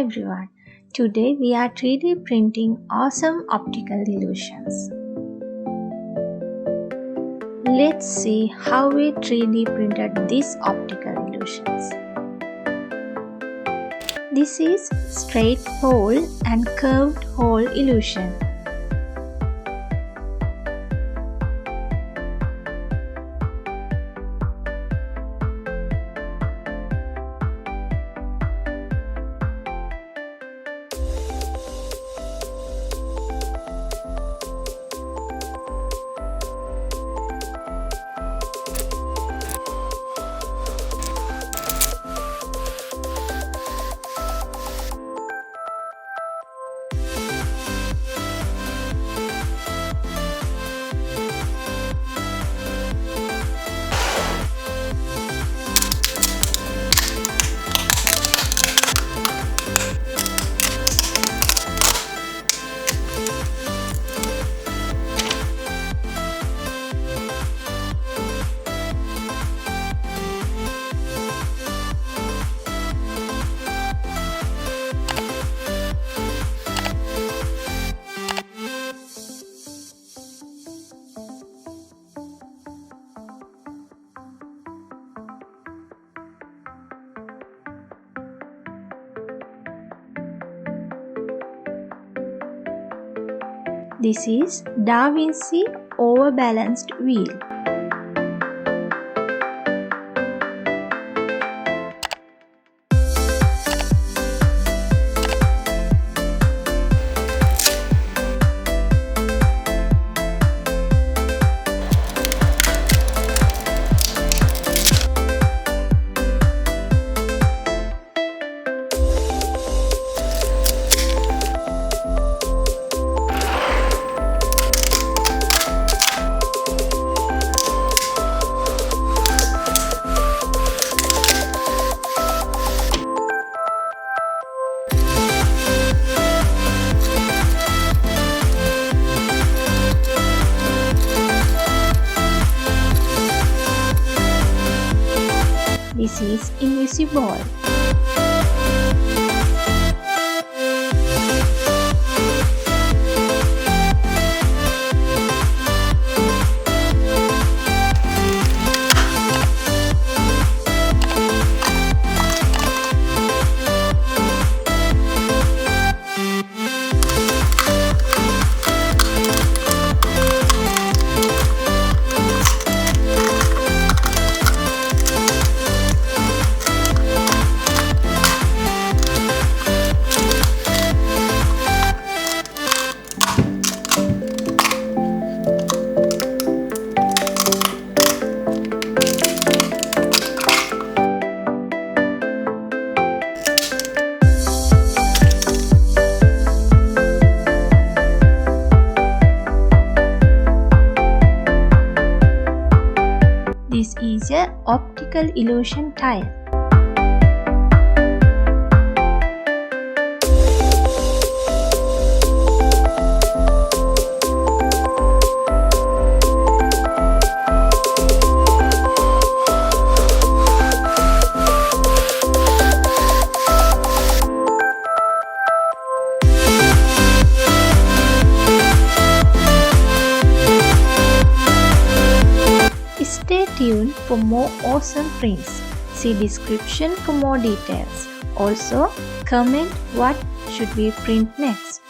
everyone. Today we are 3D printing awesome optical illusions. Let's see how we 3D printed these optical illusions. This is straight hole and curved hole illusion. This is Vinci Overbalanced wheel. This is Invisiball. This is an optical illusion tile. Stay tuned for more awesome prints. See description for more details. Also, comment what should we print next.